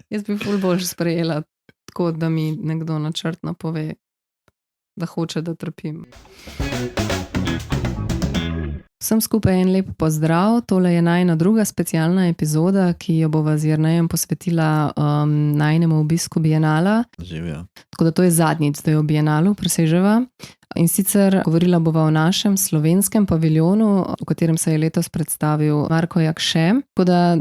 Jaz bi ful boljše sprejela tako, da mi nekdo načrtno pove, da hoče, da trpim. Vsem skupaj en lep pozdrav, tole je najina druga specialna epizoda, ki jo bova z Jernejem posvetila najinemu obisku Bienala. Živijo. Tako da to je zadnjič zdaj v Bienalu, preseževa. In sicer govorila bova o našem slovenskem paviljonu, v katerem se je letos predstavil Marko Jakše. Tako da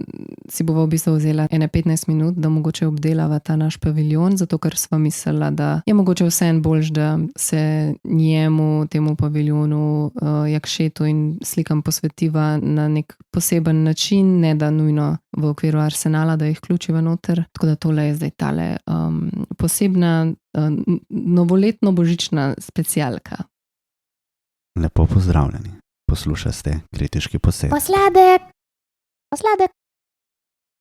si bova v bistvu vzela ene 15 minut, da mogoče obdelava ta naš paviljon, zato ker sva mislila, da je mogoče vseeno boljš, da se njemu, temu paviljonu, Jakšetu in slikam posvetiva na nek poseben način, ne da nujno v okviru Arsenala, da jih vključiva noter. Tako da tole je zdaj tale posebna novoletno božična specialka. Lepo pozdravljeni. Poslušate kritiški posed. Posladek.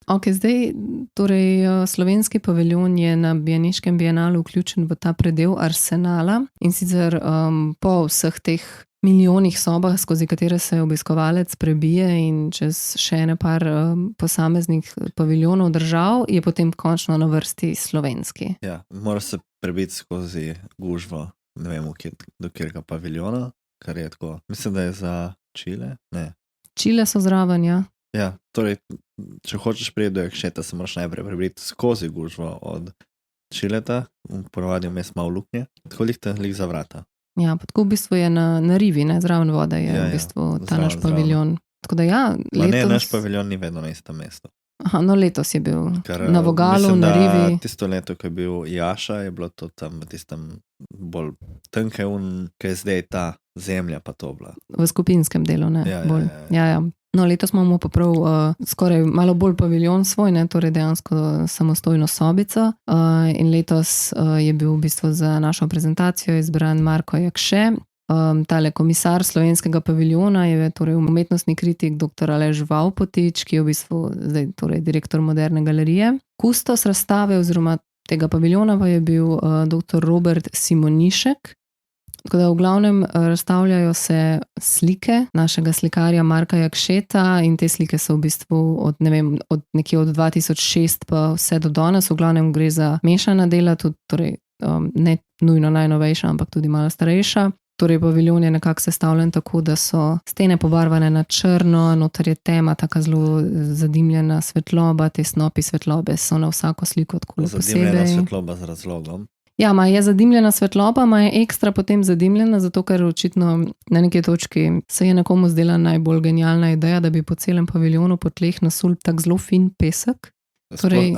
Ok, zdaj, torej slovenski paviljon je na Bieniškem bienalu vključen v ta predel Arsenala in sicer po vseh teh milijonih sobah, skozi katere se obiskovalec prebije in čez še ene par posameznih paviljonov držav, je potem končno na vrsti slovenski. Ja, mora se prebiti skozi gužvo, ne vem, do katerega paviljona, kar je tako, mislim, da je za Čile, ne. Čile so zraven, ja. Ja, torej, če hočeš priti do Jakšeta, se moraš najprej prebiti skozi gužvo od Čileta, ponavadi vmes malo luknje, tako lih za vrata. Ja, pa tako v bistvu je na rivi, ne, zraven vode je v bistvu ta naš paviljon. Tako da ja, letos... Ne, naš paviljon ni vedno na istem mestu. Aha, no letos je bil na Vogalu, na rivi. Mislim, da tisto leto, ko je bil Jaša, je bilo to tam v tistem bolj tenke kaj je zdaj ta zemlja pa to bila. V skupinskem delu, ne? Ja, bolj. ja. Ja. No, letos imamo pa prav skoraj malo bolj paviljon svoj, ne, torej dejansko samostojno sobico in letos je bil v bistvu za našo prezentacijo izbran Marko Jakše. Tale komisar slovenskega paviljona je torej umetnostni kritik dr. Aleš Vavpotič, ki je v bistvu zdaj torej direktor Moderne galerije. Kustos razstave oziroma tega paviljona pa je bil dr. Robert Simonišek. Tako da v glavnem razstavljajo se slike našega slikarja Marka Jakšeta in te slike so v bistvu od nekje od 2006 pa vse do danes, v glavnem gre za mešana dela, tudi torej, ne nujno najnovejša, ampak tudi malo starejša. Torej paviljon je nekako sestavljen tako, da so stene pobarvane na črno, noter je tema taka zelo zadimljena svetloba, te snopi svetlobe so na vsako sliko tako posebej. Zadimljena svetloba z razlogom. Ja, je zadimljena svetloba, je ekstra potem zadimljena, zato ker očitno na neki točki se je nekomu zdela najbolj genialna ideja, da bi po celem paviljonu po tleh nasul tak zelo fin pesek.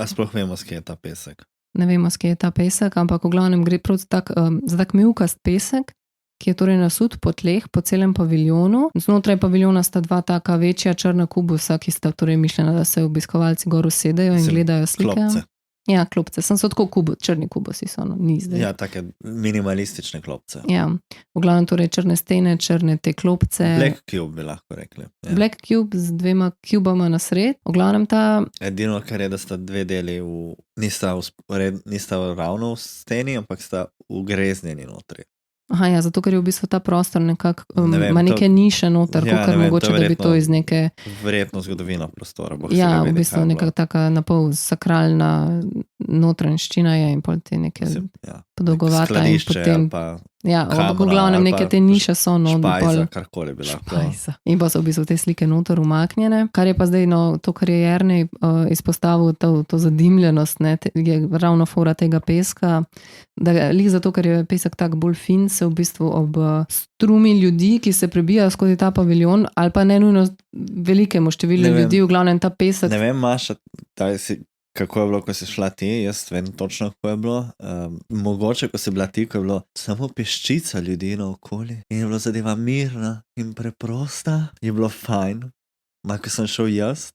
Sploh vemo, skje je ta pesek. Ne vemo, skje je ta pesek, ampak v glavnem gre prav za tak mivkast pesek, ki je torej nasut po tleh, po celem paviljonu. Znotraj paviljona sta dva taka večja črna kubusa, ki sta torej mišljena, da se obiskovalci gor usedejo in gledajo slike. Klopce. Ja, klopce. Sem so tako črni kubusi so, ni zdaj. Ja, take minimalistične klopce. Ja, v glavnem torej črne stene, črne te klopce. Black cube bi lahko rekli. Ja. Black cube z dvema kubama na sred. V glavnem ta... Edino, kar je, da sta dve deli nista ravno v steni, ampak sta ugreznjeni notri. Aha, ja, zato ker je v bistvu ta prostor nekako, ima neke niše noter, kakor mogoče, da bi to iz neke... Verjetno zgodovina prostora. Ja, v bistvu neka taka napol sakralna notranjščina je in pol te neke podolgovata in potem... Ja, v glavnem neke te niše so. Špajza, karkoli bi lahko. In pa so v bistvu te slike noter umaknjene. Kar je pa zdaj, to, kar je Jernej izpostavil, to zadimljenost, ne, je ravno fora tega peska, da lih zato, ker je pesek tak bolj fin, se v bistvu ob strumi ljudi, ki se prebijajo skozi ta paviljon, ali pa ne nujno velikemu številu ljudi, v glavnem ta pesek. Ne vem, Maša, kako je bilo, ko si šla ti, jaz vem točno, kako je bilo. Mogoče, ko si bila ti, ko je bilo samo peščica ljudi naokoli in je bilo zadeva mirna in preprosta, je bilo fajn. Ko sem šel jaz,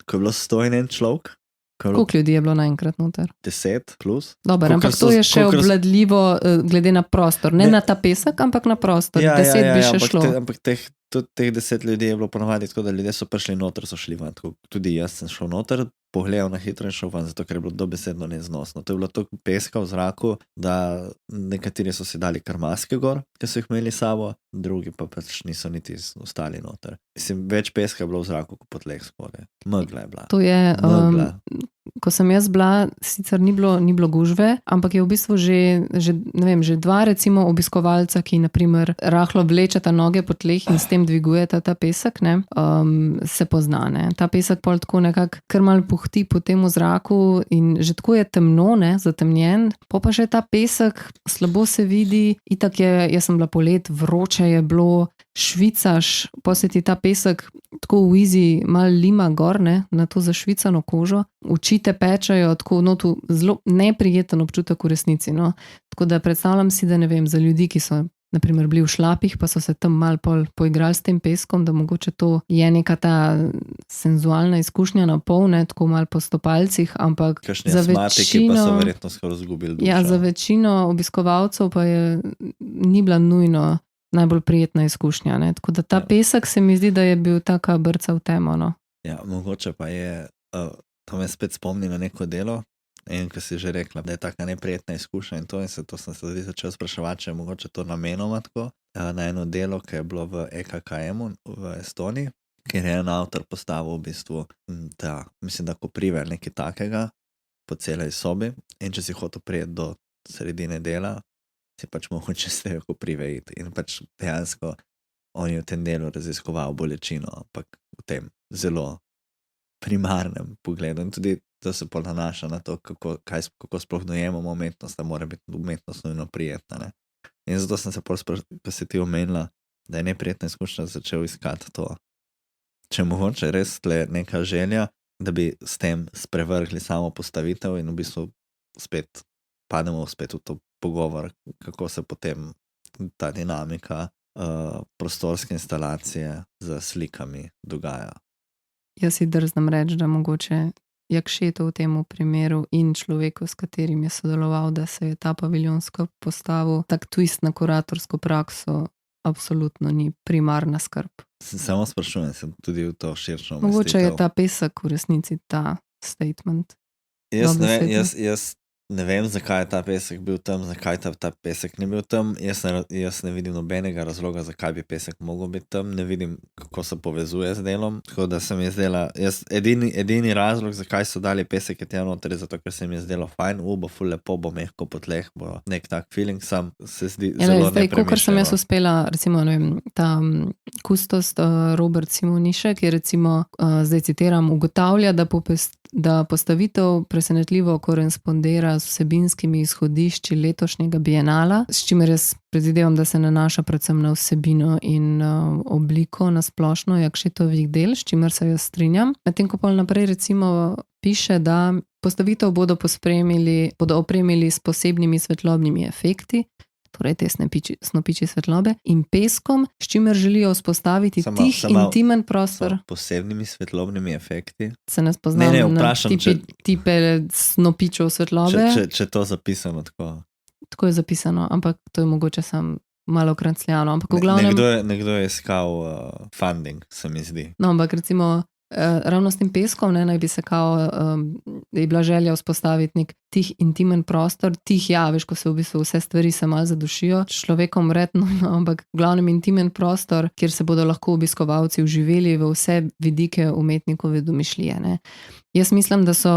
ko je bilo stojen človek. Koliko ljudi je bilo naenkrat noter? 10 plus. Dobar, ampak to je še obvladljivo glede na prostor. Ne na ta pesek, ampak na prostor. 10 bi še šlo. Ampak teh 10 ljudi je bilo ponovadi tako, da ljudje so prišli noter, so šli ven. Tudi jaz sem šel noter, pogledal na hitro in šel ven, zato ker je bilo dobesedno neznosno. To je bilo toliko peska v zraku, da nekateri so si dali kar maske gor, ki so jih imeli sabo, drugi pa pač niso niti ostali noter. Mislim, več peska je bilo v zraku kot po tleh skoraj. Megla je bila. To je, ko sem jaz bila, sicer ni bilo gužve, ampak je v bistvu že dva recimo obiskovalca, ki naprimer rahlo vlečeta noge po tleh in s tem dvigujeta ta pesek, ne, se pozna, ne. Ta pesek pol tako nekako kar malo puhti po tem zraku in že tako je temno, ne, zatemnjen, pa še ta pesek, slabo se vidi, itak jaz sem bila polet, vroče je bilo, švicaš, pa se ti ta pesek tako v easy malo lima gor, ne, na to zašvicano kožo, oči te pečajo, tako tu zelo neprijeten občutek v resnici, no. Tako da predstavljam si, da ne vem, za ljudi, ki so naprimer bili v šlapih, pa so se tam malo poigrali s tem peskom, da mogoče to je neka ta senzualna izkušnja na pol, ne, tako malo po stopalcih, ampak Kakšni za astmatiki pa so večino, verjetno skoraj izgubili dušo. ja, za večino obiskovalcev pa ni bila nujno najbolj prijetna izkušnja, ne. Tako da ta pesek se mi zdi, da je bil taka brca v temo, no. Ja, mogoče pa je, to me spet spomni na neko delo, in ko si že rekla, da je taka neprijetna izkušnja in to sem se zdaj začel spraševati, če je mogoče to namenoma tako, na eno delo, ki je bilo v EKKM-u v Estoniji, kjer je en avtor postavil v bistvu, da, mislim, da koprive nekaj takega po celej sobi in če si hotel prijeti do sredine dela, si pač mogoče s tejo koprive iti in pač dejansko on je v tem delu raziskoval bolečino, ampak v tem zelo primarnem pogledu in tudi to se pol nanaša na to, kako sploh dojemamo umetnost, da mora biti umetnost nujno prijetna, ne. In zato sem se pol ko si ti omenila, da je neprijetna izkušnja, začel iskati to. Če mogoče res tle neka želja, da bi s tem sprevrgli samo postavitev in v bistvu spet pademo spet v to pogovor, kako se potem ta dinamika prostorske instalacije z slikami dogaja. Jaz si drznem reči, da mogoče Jakšetov v tem primeru in človeku, s katerim je sodeloval, da se je ta paviljonsko postavil, tak twist na kuratorsko prakso absolutno ni primarna skrb. Samo sprašujem se tudi v to širšo umestitev. Mogoče je ta pesek v resnici ta statement. Jaz ne vem, zakaj je ta pesek bil tam, zakaj ta pesek ni bil tam. Jaz ne vidim nobenega razloga, zakaj bi pesek mogel biti tam. Ne vidim, kako se povezuje z delom. Tako da se mi je zdela, edini razlog, zakaj so dali pesek je tja noter, zato ker se mi je zdelo fajn, bo ful lepo, bo mehko po tleh, bo nek tak feeling, sam se zdi zelo Zdaj, kakor sem jaz nepremišljeno. uspela, recimo, ne vem, ta kustos Robert Simonišek je recimo, zdaj citiram, ugotavlja, da postavitev presenetljivo korespondira z vsebinskimi izhodišči letošnjega bienala, s čimer jaz predvidevam, da se nanaša predvsem na vsebino in obliko na splošno Jakšetovih del, s čimer se jaz strinjam. Medtem ko pol naprej recimo piše, da postavitev bodo opremili s posebnimi svetlobnimi efekti, torej te snopiči svetlobe in peskom, s čimer želijo vzpostaviti tih intimen prostor. S posebnimi svetlobnimi efekti. Se ne spoznam na tipe snopičev svetlobe. Če to zapisano tako. Tako je zapisano, ampak to je mogoče sam malo krancljano. Ampak v glavnem... Nekdo je iskal funding, se mi zdi. No, ampak recimo ravno s tem peskom, ne, naj bi se je bila želja vzpostaviti nek tih intimen prostor, veš, ko se v bistvu vse stvari se malo zadušijo, človekom vredno, ampak v glavnem intimen prostor, kjer se bodo lahko obiskovalci vživeli v vse vidike umetnikove domišljije, ne. Jaz mislim, da so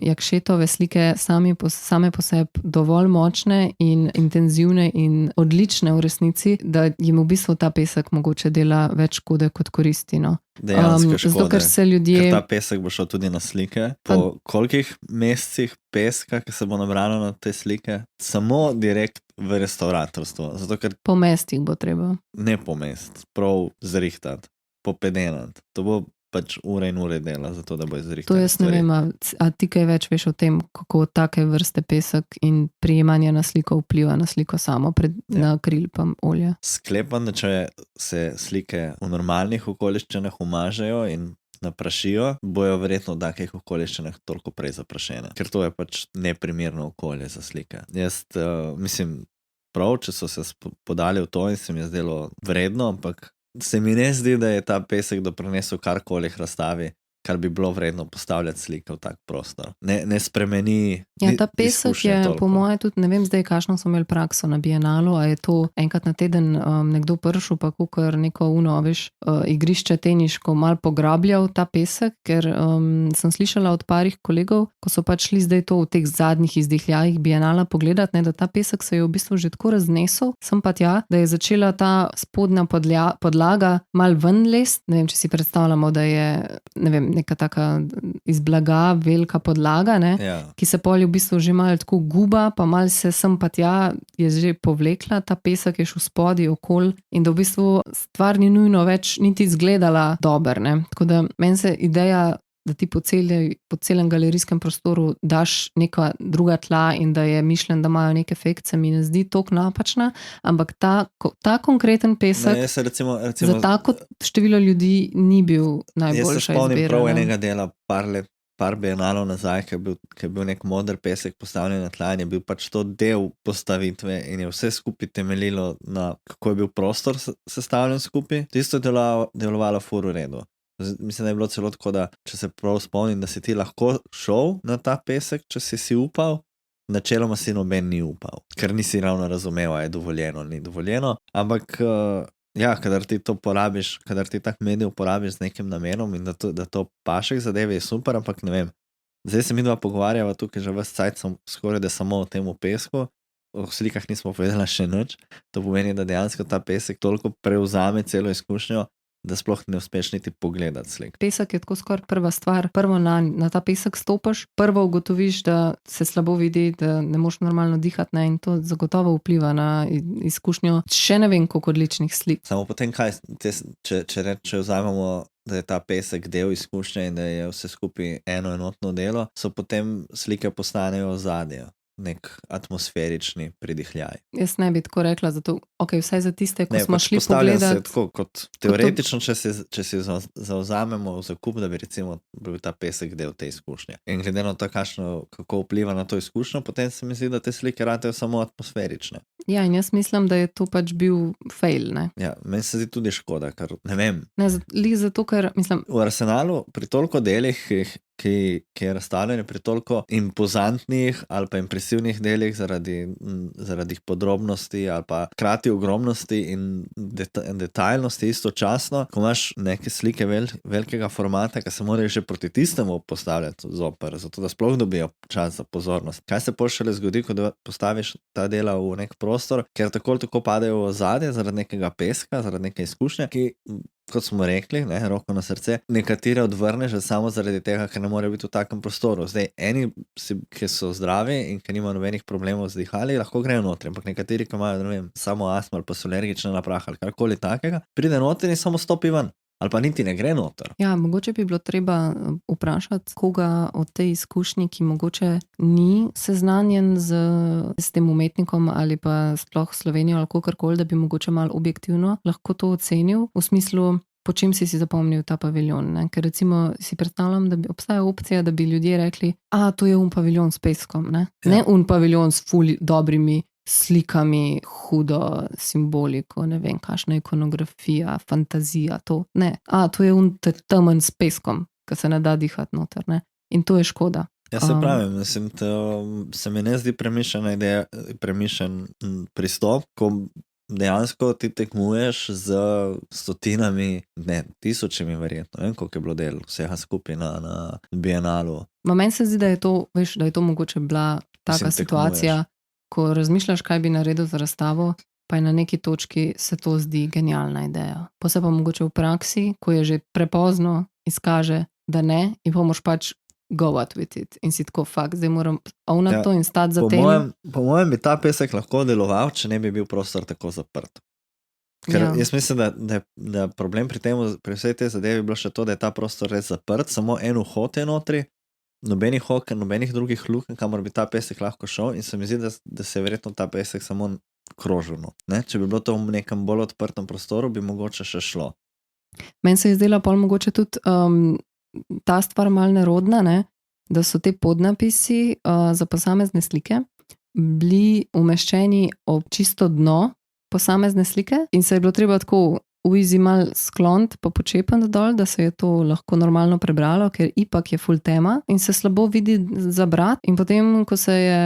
Jakšetove slike same po sebi dovolj močne in intenzivne in odlične v resnici, da jim v bistvu ta pesek mogoče dela več škode kot koristi, no. Dejansko škode. Zato, ker se ljudje... Ker ta pesek bo šel tudi na slike. Po kolikih mesecih peska, ki se bo nabralo na te slike? Samo direkt v restauratorstvo. Zato, ker... Po mestih bo treba. Ne po mest, prav zrihtati, popedenati. To bo pač ure in ure dela, zato da bo izrihtati. To jaz ne vem, a ti kaj več veš o tem, kako take vrste pesek in prijemanje na sliko vpliva na sliko samo, na akril pa olje. Sklepam, da če se slike v normalnih okoliščinah umažejo in naprašijo, bojo verjetno v takih okoliščinah toliko prej zaprašene. Ker to je pač neprimerno okolje za slike. Jaz mislim, prav, če so se podali v to in se mi je zdelo vredno, ampak se mi ne zdi, da je ta pesek doprinesel karkoli razstavi, kar bi bilo vredno postavljati slike v tak prostor. Ne spremeni Ja, ta pesek izkušnje je toliko. po moje tudi, ne vem zdaj, kakšno smo imeli prakso na Bienalu, a je to enkrat na teden nekdo prišel, pa kukor neko igrišče teniško mal pograbljal ta pesek, ker sem slišala od parih kolegov, ko so pač šli zdaj to v teh zadnjih izdihljajih Bienala pogledati, ne, da ta pesek se je v bistvu že tako raznesel, sem pa tja, da je začela ta spodnja podlaga mal ven lest, ne vem, če si predstavljamo, da je, ne vem, neka taka iz blaga velika podlaga, ne, ki se pol v bistvu že malo tako guba, pa malo se sem pa tja je že povlekla, ta pesek je šel spodaj okol in da v bistvu stvar ni nujno več niti izgledala dober, ne. Tako da meni se ideja, da ti po celem galerijskem prostoru daš neka druga tla in da je mišljen, da imajo nek efekt, se mi ne zdi toliko napačna, ampak ta konkreten pesek za tako število ljudi ni bil najboljša izbira. Jaz se spomnim prav enega dela par bienalov nazaj, ki je bil nek moder pesek postavljen na tla in je bil pač to del postavitve in je vse skupaj temeljilo na, kako je bil prostor sestavljen skupaj. Tisto je delovalo ful v redu. Mislim, da je bilo celo tako, da če se prav spomnim, da si ti lahko šel na ta pesek, če si upal, načeloma si noben ni upal, ker nisi ravno razumel, a je dovoljeno, ni dovoljeno, ampak ja, kadar ti to porabiš, kadar ti tak medij uporabiš z nekim namenom in da to paše k zadevi, je super, ampak ne vem. Zdaj se mi dva pogovarjava tukaj že ves cajt skoraj da samo o tem pesku, o slikah nismo povedala še nič, to pomeni, da dejansko ta pesek toliko prevzame celo izkušnjo, da sploh ne uspeš niti pogledati slik. Pesek je tako skoraj prva stvar. Prvo na ta pesek stopiš, prvo ugotoviš, da se slabo vidi, da ne moš normalno dihati, ne, in to zagotovo vpliva na izkušnjo še ne vem koliko odličnih slik. Samo potem kaj, če vzamemo, da je ta pesek del izkušnje in da je vse skupaj eno enotno delo, so potem slike postanejo ozadje. Nek atmosferični pridihljaj. Jaz ne bi tako rekla, zato, vsaj za tiste, ko smo pač šli pogledati. Tako, kot teoretično, če si zauzamemo zakup, da bi recimo bil ta pesek del te izkušnje. In glede na to, kako vpliva na to izkušnjo, potem se mi zdi, da te slike ratejo samo atmosferične. Ja, in jaz mislim, da je to pač bil fail, ne. Ja, meni se zdi tudi škoda, ker ne vem. Ne, zato, ker mislim... V Arsenalu pri toliko delih, ki je razstavljen pri toliko impozantnih ali pa impresivnih delih zaradi podrobnosti ali pa krati ogromnosti in detaljnosti istočasno, ko imaš neke slike velikega formata, ki se morajo že proti tistemu postavljati zoper, zato da sploh dobijo čas za pozornost. Kaj se šele zgodi, ko postaviš ta dela v nek prostor, ker tako padejo v ozadje zaradi nekega peska, zaradi neke izkušnje, ki, kot smo rekli, ne, roko na srce, nekatere odvrneš samo zaradi tega, ker ne morejo biti v takem prostoru. Zdaj, eni, ki so zdravi in ki nimajo nobenih problemov z dihali, lahko grejo notri, ampak nekateri, ki imajo, ne vem, samo astmo ali pa so alergične na prah ali karkoli takega, pride notri in samo stopi ven. Ali pa niti ne gre noter. Ja, mogoče bi bilo treba vprašati koga od tej izkušnji, ki mogoče ni seznanjen s tem umetnikom ali pa sploh Slovenijo ali kakorkoli, da bi mogoče malo objektivno lahko to ocenil, v smislu, po čem si zapomnil ta paviljon, ne? Ker recimo si predstavljam, da bi obstaja opcija, da bi ljudje rekli, to je paviljon s peskom, ne? Ja. Ne paviljon s ful dobrimi slikami, hudo simboliko, ne vem, kakšna ikonografija, fantazija, to. Ne, to je temen s peskom, ki se ne da dihati noter, ne. In to je škoda. Ja, se pravim, mislim, se mi ne zdi premišljena ideja, premišljen pristop, ko dejansko ti tekmuješ z stotinami, ne, tisočimi verjetno, ne vem, koliko je bilo del vsega skupaj na Bienalu. Meni se zdi, da je to, veš, da je to mogoče bila taka situacija, ko razmišljaš, kaj bi naredil za razstavo, pa je na neki točki se to zdi genialna ideja. Pa mogoče v praksi, ko je že prepozno, izkaže, da ne, in pa moraš pač go out with it. In si tako, zdaj moram ownati to in stati za tem. Po mojem bi ta pesek lahko deloval, če ne bi bil prostor tako zaprt. Ker jaz mislim, da problem pri vsej tej zadevi je bilo še to, da je ta prostor res zaprt, samo en vhod je notri, nobenih oken, nobenih drugih lukenj, kamor bi ta pesek lahko šel, in se mi zdi, da se je verjetno ta pesek samo krožil. Če bi bilo to v nekem bolj odprtem prostoru, bi mogoče še šlo. Meni se je zdela pol mogoče tudi ta stvar malo nerodna, ne? Da so te podnapisi za posamezne slike bili umeščeni ob čisto dno posamezne slike in se je bilo treba tako uizi mal sklont pa počepen dol, da se je to lahko normalno prebralo, ker ipak je ful tema in se slabo vidi za brat. In potem, ko se je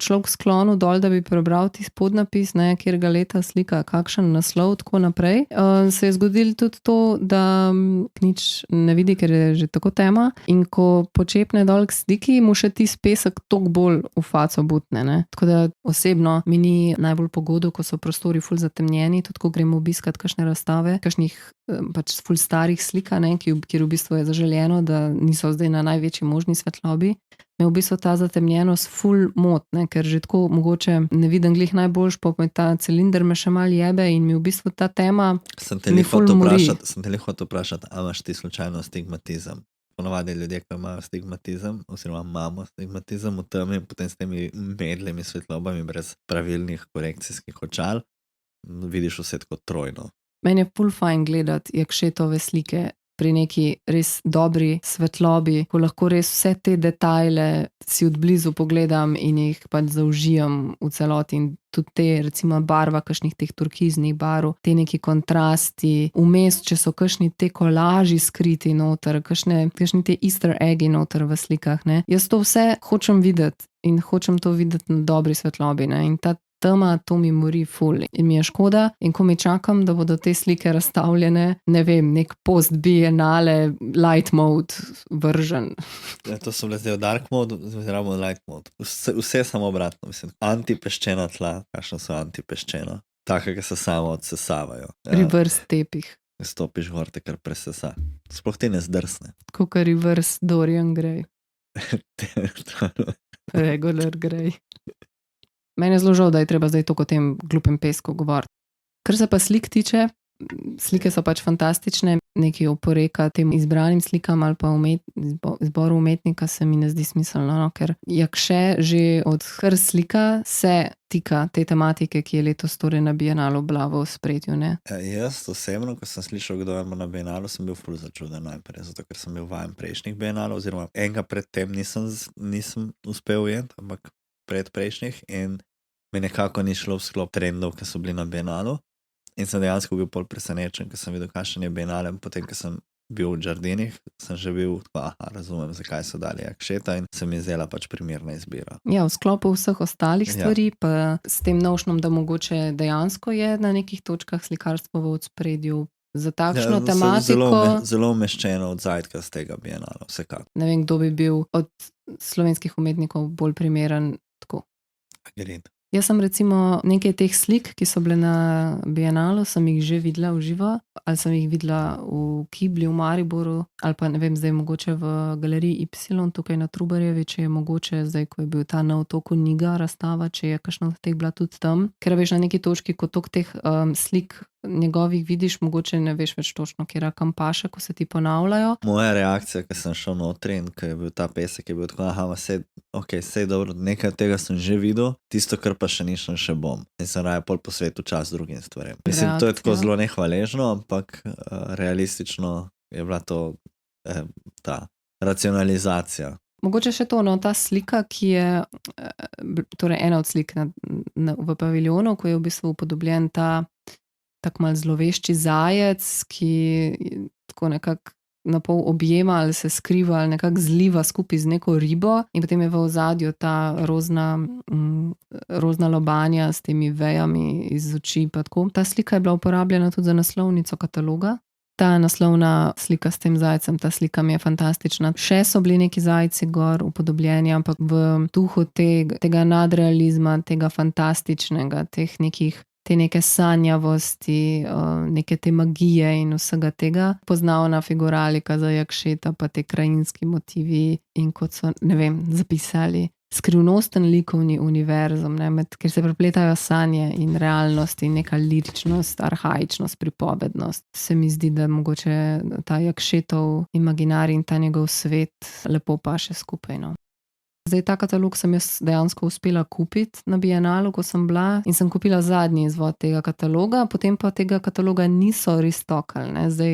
človek sklonil dol, da bi prebral ti podnapis, ne, kjer ga leta slika, kakšen naslov, tako naprej, se je zgodilo tudi to, da nič ne vidi, ker je že tako tema in ko počepne dol k sliki, mu še ti pesek toliko bolj v faco butne, ne. Tako da osebno mi ni najbolj pogodo, ko so prostori ful zatemnjeni, tudi ko gremo obiskat kakšne razstave, kakšnih pač ful starih slika, ne, kjer v bistvu je zaželjeno, da niso zdaj na največji možni svetlobi. Me v bistvu ta zatemnjenost ful mot, ne, ker že tako mogoče ne vidim glih najboljš, pa ta cilinder me še mal jebe in mi v bistvu ta tema mi ful mori. Sem te hotel vprašati, a imaš ti slučajno stigmatizem? Ponovadi ljudje, ki imajo stigmatizem, oziroma imamo stigmatizem v temi, potem s temi medlimi svetlobami brez pravilnih korekcijskih očal, vidiš vse tako trojno. Meni je ful fajn gledati Jakšetove slike pri neki res dobri svetlobi, ko lahko res vse te detajle si od blizu pogledam in jih pač zaužijam v celoti in tudi te, recimo barva kakšnih teh turkiznih barv, te neki kontrasti, vmes, če so kakšni te kolaži skriti noter, kakšni te easter eggi noter v slikah, ne. Jaz to vse hočem videti in hočem to videti na dobri svetlobi, ne, in ta tema, to mi mori ful in mi je škoda in ko mi čakam, da bodo te slike razstavljene, ne vem, nek post-bienale light mode vržen. Ja, to so bile zdaj v dark mode, zdaj v light mode. Vse samo obratno, mislim. Antipeščena tla, kakšno so antipeščena. Taka, ki se samo odsesavajo. Reverse tepih. Stopiš gor, te kar presesa. Sploh ti ne zdrsne. Kakor reverse Dorian Gray. Regular Gray. Meni je zelo žal, da je treba zdaj toliko o tem glupem pesku govoriti. Kar se pa slik tiče, slike so pač fantastične, nekaj oporeka tem izbranim slikam ali pa izboru umetnika se mi ne zdi smiselno, no, ker Jakše že od kar slika se tika te tematike, ki je letos torej na Bienalu bila v ospredju, ne. Jaz osebno, ko sem slišal, kdo je na Bienalu, sem bil ful začuden najprej, zato ker sem bil vajen prejšnjih Bienalov, oziroma enega predtem nisem uspel ujeti, ampak predprejšnjih in mi nekako ni šlo v sklop trendov, ki so bili na Bienalu in sem dejansko bil pol presenečen, ko sem videl, kakšen je Bienale, potem, ko sem bil v Jardinih, sem že bil tako, razumem, zakaj so dali Jakšeta in se mi zdela pač primerna izbira. Ja, v sklopu vseh ostalih stvari, pa s tem nošnom, da mogoče dejansko je na nekih točkah slikarstvo v ospredju. Za takšno tematiko... Zelo umeščeno od zajtka z tega Bienala, vsekako. Ne vem, kdo bi bil od slovenskih umetnikov bolj primeren tako. Agreed. Jaz sem recimo nekaj teh slik, ki so bile na Bienalu, sem jih že videla v živo, ali sem jih videla v Kibli v Mariboru, ali pa ne vem, zdaj mogoče v galeriji Y tukaj na Trubarjevi, če je mogoče zdaj, ko je bil ta nov toku Niga razstava, če je kakšna od teh bila tudi tam, ker veš na neki točki, ko toliko teh slik njegovih vidiš, mogoče ne veš več točno, kjera kam paše, ko se ti ponavljajo. Moja reakcija, ko sem šel notri in ko je bil ta pesek, je bil tako, sej dobro, nekaj od tega sem že videl, tisto, kar pa še nišem, še bom. In sem raje pol posvetil čas drugim stvarem. Mislim, to je tako zelo nehvaležno, ampak realistično je bila to ta racionalizacija. Mogoče še to, no, ta slika, ki je torej ena od slik v paviljonu, ko je v bistvu upodobljen ta tak mal zlovešči zajec, ki tako nekako napol objema ali se skriva ali nekako zliva skupaj z neko ribo in potem je v ozadju ta rozna lobanja s temi vejami iz oči pa tako. Ta slika je bila uporabljena tudi za naslovnico kataloga. Ta naslovna slika s tem zajcem, ta slika mi je fantastična. Še so bili neki zajci gor upodobljeni, ampak v duhu tega nadrealizma, tega fantastičnega, te neke sanjavosti, neke te magije in vsega tega. Poznavna figuralika za Jakšeta, pa te krajinski motivi in kot so, ne vem, zapisali, skrivnosten likovni univerzum, ne, ker se prepletajo sanje in realnost in neka liričnost, arhaičnost, pripovednost. Se mi zdi, da mogoče ta Jakšetov imaginarij in ta njegov svet lepo paše skupaj, no. Zdaj, ta katalog sem jaz dejansko uspela kupiti na Bienalu, ko sem bila in sem kupila zadnji izvod tega kataloga, potem pa tega kataloga niso restokali. Zdaj,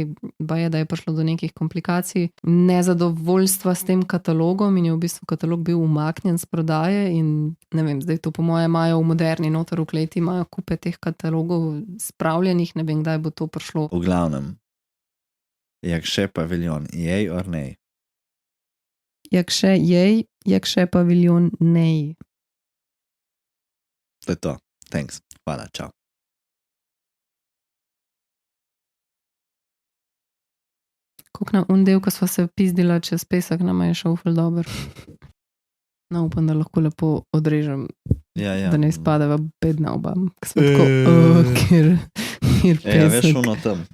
je, da je prišlo do nekih komplikacij, nezadovoljstva s tem katalogom in je v bistvu katalog bil umaknjen z prodaje in ne vem, zdaj to po moje imajo v moderni noter v kleti, imajo kupe teh katalogov spravljenih, ne vem, kdaj bo to prišlo. V glavnem, Jakše paviljon, jej or nej? Jakše jej, Jakše paviljon nej. To je to. Thanks. Hvala, čau. Koliko na un del, ko sva se pizdila čez pesek, nama je šel ful dober. No, upam, da lahko lepo odrežem, Ja. da ne izpadeva bedna oba. Ko smo tako, kjer pesek. Ja, veš, ono tam.